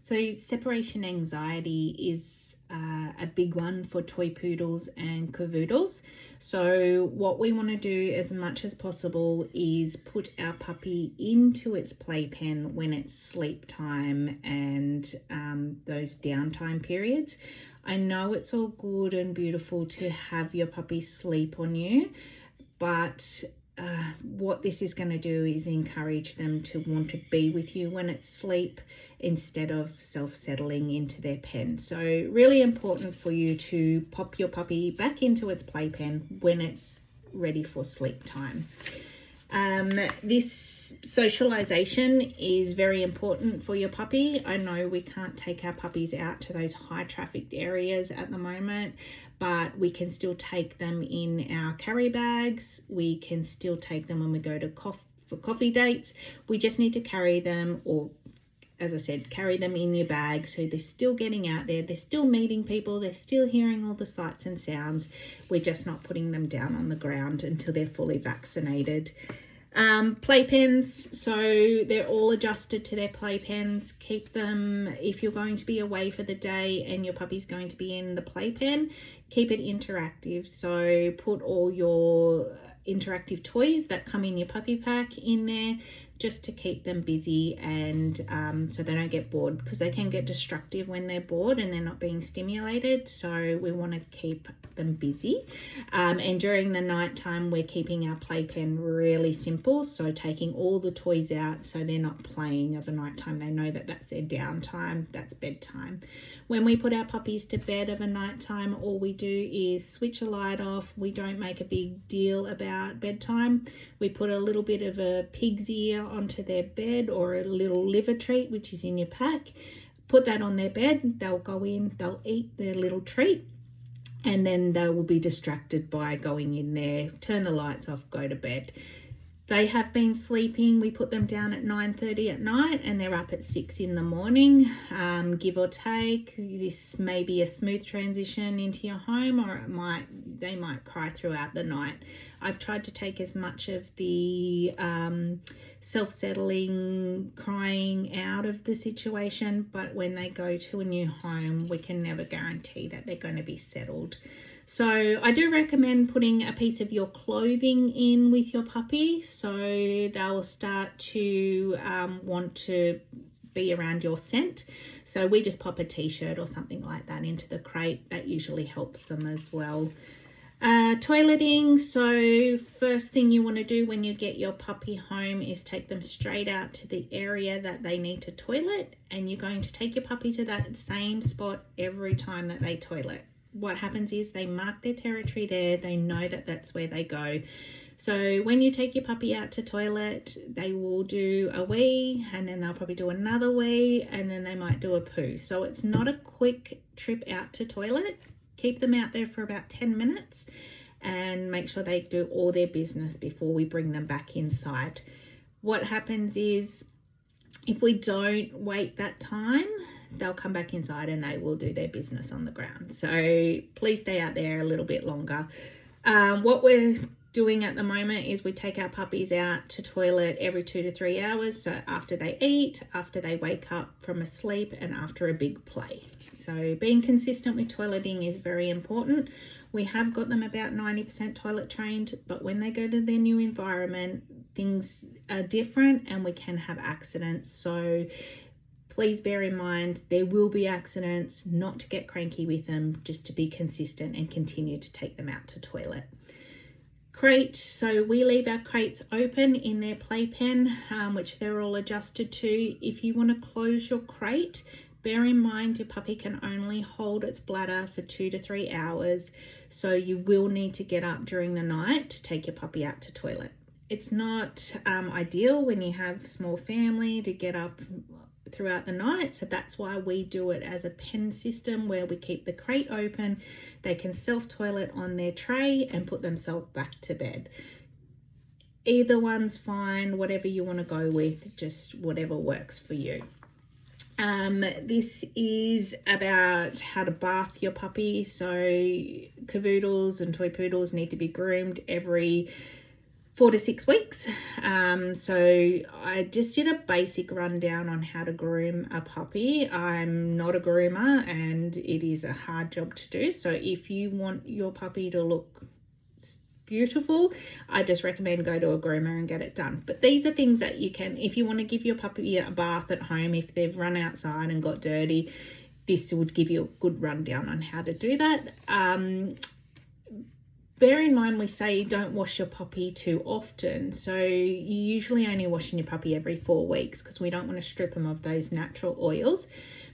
So separation anxiety is a big one for toy poodles and cavoodles. So what we want to do as much as possible is put our puppy into its playpen when it's sleep time and those downtime periods. I know it's all good and beautiful to have your puppy sleep on you, but what this is going to do is encourage them to want to be with you when it's sleep instead of self-settling into their pen. So really important for you to pop your puppy back into its playpen when it's ready for sleep time. This socialization is very important for your puppy. I know we can't take our puppies out to those high trafficked areas at the moment, but we can still take them in our carry bags. We can still take them when we go to for coffee dates. We just need to carry them, or as I said, carry them in your bag so they're still getting out there, they're still meeting people, they're still hearing all the sights and sounds. We're just not putting them down on the ground until they're fully vaccinated. Playpens, so they're all adjusted to their playpens. Keep them, if you're going to be away for the day and your puppy's going to be in the playpen, keep it interactive. So put all your interactive toys that come in your puppy pack in there just to keep them busy and so they don't get bored, because they can get destructive when they're bored and they're not being stimulated. So we want to keep them busy. And during the night time, we're keeping our playpen really simple, so taking all the toys out so they're not playing of a night time. They know that that's their downtime, that's bedtime. When we put our puppies to bed of a night time, all we do is switch a light off. We don't make a big deal about bedtime. We put a little bit of a pig's ear onto their bed, or a little liver treat which is in your pack. Put that on their bed, they'll go in, they'll eat their little treat, and then they will be distracted by going in there, turn the lights off, go to bed. They have been sleeping. We put them down at 9:30 at night and they're up at 6 in the morning, give or take. This may be a smooth transition into your home, or they might cry throughout the night. I've tried to take as much of the self-settling crying out of the situation, but when they go to a new home, we can never guarantee that they're going to be settled. So I do recommend putting a piece of your clothing in with your puppy, so they'll start to want to be around your scent. So we just pop a t-shirt or something like that into the crate. That usually helps them as well. Toileting, so first thing you want to do when you get your puppy home is take them straight out to the area that they need to toilet, and you're going to take your puppy to that same spot every time that they toilet. What happens is they mark their territory there. They know that that's where they go. So when you take your puppy out to toilet, they will do a wee, and then they'll probably do another wee, and then they might do a poo. So it's not a quick trip out to toilet. Keep them out there for about 10 minutes and make sure they do all their business before we bring them back inside. What happens is, if we don't wait that time, they'll come back inside and they will do their business on the ground. So please stay out there a little bit longer. What we're doing at the moment is we take our puppies out to toilet every 2 to 3 hours. So after they eat, after they wake up from a sleep, and after a big play. So being consistent with toileting is very important. We have got them about 90% toilet trained, but when they go to their new environment, things are different and we can have accidents. So please bear in mind there will be accidents, not to get cranky with them, just to be consistent and continue to take them out to toilet. Crate, so we leave our crates open in their playpen, which they're all adjusted to. If you want to close your crate, bear in mind your puppy can only hold its bladder for 2 to 3 hours, so you will need to get up during the night to take your puppy out to toilet. It's not ideal when you have a small family to get up throughout the night, so that's why we do it as a pen system, where we keep the crate open. They can self-toilet on their tray and put themselves back to bed. Either one's fine, whatever you want to go with, just whatever works for you. This is about how to bath your puppy. So cavoodles and toy poodles need to be groomed every 4 to 6 weeks. So I just did a basic rundown on how to groom a puppy. I'm not a groomer and it is a hard job to do. So if you want your puppy to look beautiful, I just recommend go to a groomer and get it done. But these are things that you can, if you want to give your puppy a bath at home, if they've run outside and got dirty, this would give you a good rundown on how to do that. Bear in mind, we say don't wash your puppy too often. So you're usually only washing your puppy every 4 weeks because we don't want to strip them of those natural oils.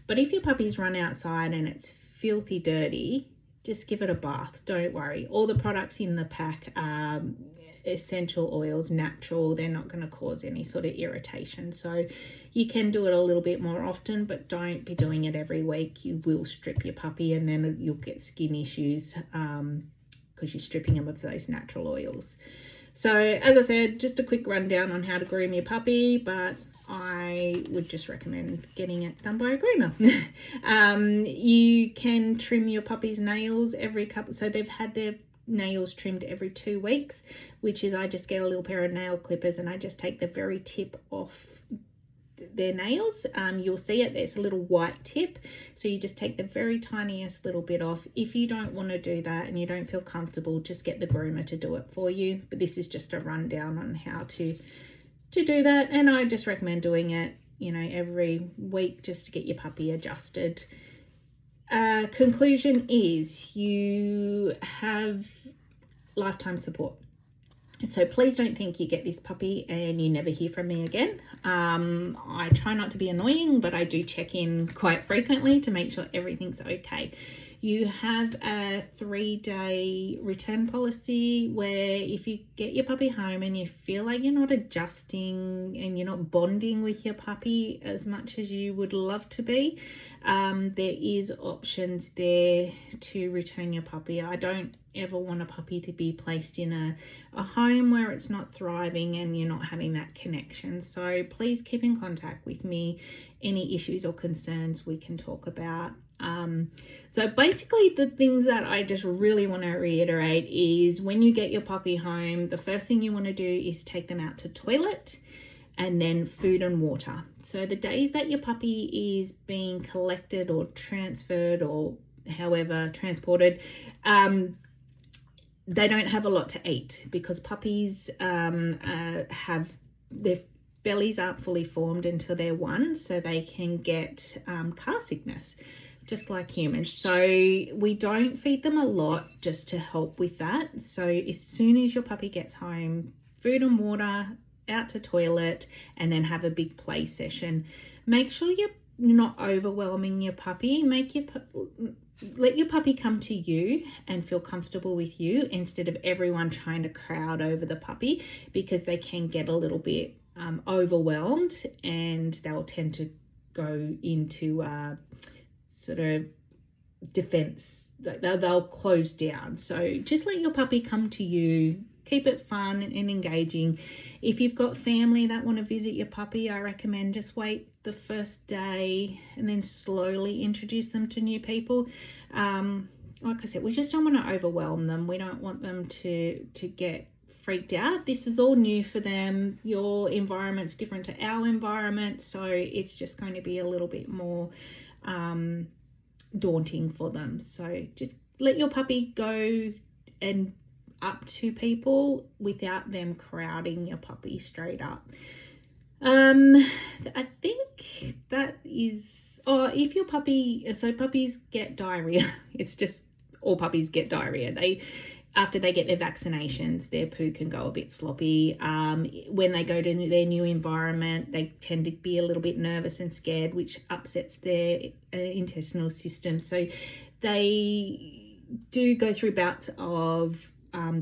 But if your puppy's run outside and it's filthy dirty, just give it a bath. Don't worry. All the products in the pack are essential oils, natural. They're not going to cause any sort of irritation. So you can do it a little bit more often, but don't be doing it every week. You will strip your puppy and then you'll get skin issues because you're stripping them of those natural oils. So as I said, just a quick rundown on how to groom your puppy, but I would just recommend getting it done by a groomer. You can trim your puppy's nails every couple, so they've had their nails trimmed every 2 weeks, which is I just get a little pair of nail clippers and I just take the very tip off their nails. You'll see it, there's a little white tip, so you just take the very tiniest little bit off. If you don't want to do that and you don't feel comfortable, just get the groomer to do it for you. But this is just a rundown on how to do that, and I just recommend doing it, you know, every week just to get your puppy adjusted. Conclusion is you have lifetime support. So please don't think you get this puppy and you never hear from me again. I try not to be annoying, but I do check in quite frequently to make sure everything's okay. You have a 3-day return policy where if you get your puppy home and you feel like you're not adjusting and you're not bonding with your puppy as much as you would love to be, there is options there to return your puppy. I don't ever want a puppy to be placed in a home where it's not thriving and you're not having that connection. So please keep in contact with me. Any issues or concerns we can talk about. So basically the things that I just really want to reiterate is when you get your puppy home, the first thing you want to do is take them out to toilet and then food and water. So the days that your puppy is being collected or transferred or however transported, they don't have a lot to eat because puppies have their bellies aren't fully formed until they're 1, so they can get car sickness just like humans. So we don't feed them a lot just to help with that. So as soon as your puppy gets home, food and water, out to toilet, and then have a big play session. Make sure you're not overwhelming your puppy. Let your puppy come to you and feel comfortable with you instead of everyone trying to crowd over the puppy, because they can get a little bit overwhelmed and they'll tend to go into sort of defense. They'll close down. So just let your puppy come to you. Keep it fun and engaging. If you've got family that want to visit your puppy, I recommend just wait the first day and then slowly introduce them to new people. Like I said, we just don't want to overwhelm them. We don't want them to get freaked out. This is all new for them. Your environment's different to our environment, so it's just going to be a little bit more daunting for them. So just let your puppy go and up to people without them crowding your puppy straight up. I think that is, if your puppy, so puppies get diarrhea. It's just all puppies get diarrhea. After they get their vaccinations, their poo can go a bit sloppy. When they go to their new environment, they tend to be a little bit nervous and scared, which upsets their intestinal system. So they do go through bouts of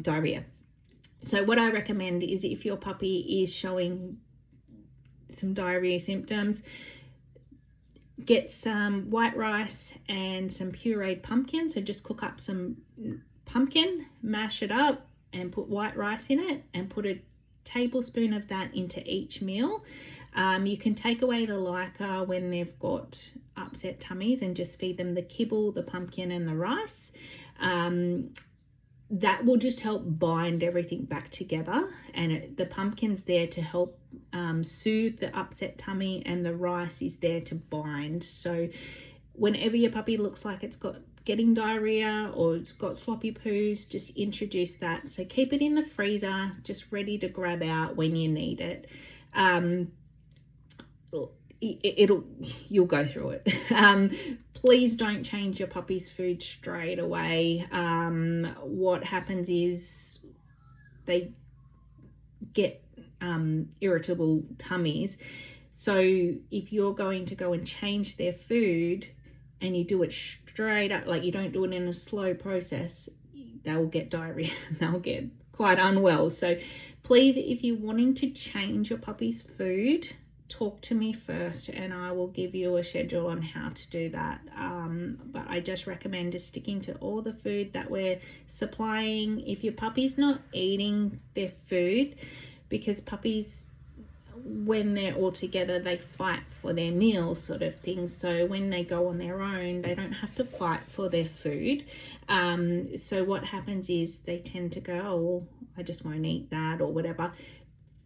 diarrhea. So what I recommend is if your puppy is showing some diarrhea symptoms, get some white rice and some pureed pumpkin. So just cook up some pumpkin, mash it up and put white rice in it and put a tablespoon of that into each meal. You can take away the Lyca when they've got upset tummies and just feed them the kibble, the pumpkin and the rice. that will just help bind everything back together, and the pumpkin's there to help soothe the upset tummy, and the rice is there to bind. So whenever your puppy looks like it's getting diarrhea or it's got sloppy poos, just introduce that. So keep it in the freezer, just ready to grab out when you need it. You'll go through it. Please don't change your puppy's food straight away. What happens is they get irritable tummies. So if you're going to go and change their food and you do it straight up, like you don't do it in a slow process, they'll get diarrhea. They'll get quite unwell. So please, if you're wanting to change your puppy's food, talk to me first and I will give you a schedule on how to do that. But I just recommend just sticking to all the food that we're supplying. If your puppy's not eating their food, because puppies, when they're all together, they fight for their meals, sort of thing. So when they go on their own, they don't have to fight for their food. So what happens is they tend to go, oh, well, I just won't eat that or whatever.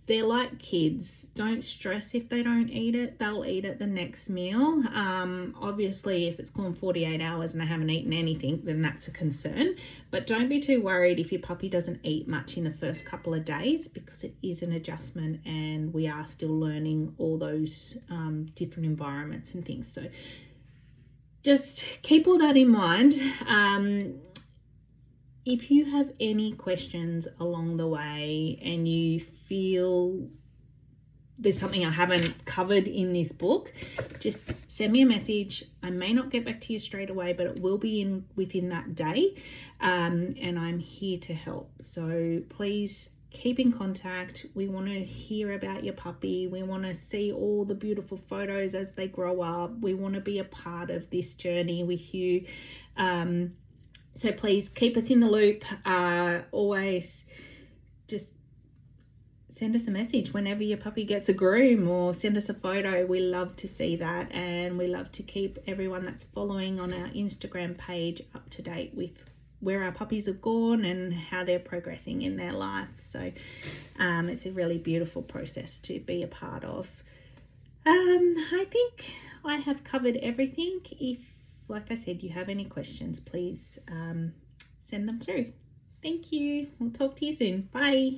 They're like kids. Don't stress if they don't eat it. They'll eat it the next meal. Obviously, if it's gone 48 hours and they haven't eaten anything, then that's a concern. But don't be too worried if your puppy doesn't eat much in the first couple of days, because it is an adjustment and we are still learning all those different environments and things. So just keep all that in mind. If you have any questions along the way and you feel there's something I haven't covered in this book, just send me a message. I may not get back to you straight away, but it will be within that day, and I'm here to help. So please keep in contact. We want to hear about your puppy. We want to see all the beautiful photos as they grow up. We want to be a part of this journey with you. So please keep us in the loop. Always just send us a message whenever your puppy gets a groom, or send us a photo. We love to see that, and we love to keep everyone that's following on our Instagram page up to date with where our puppies have gone and how they're progressing in their life. So it's a really beautiful process to be a part of. I think I have covered everything. If, like I said, you have any questions, please send them through. Thank you. We'll talk to you soon. Bye.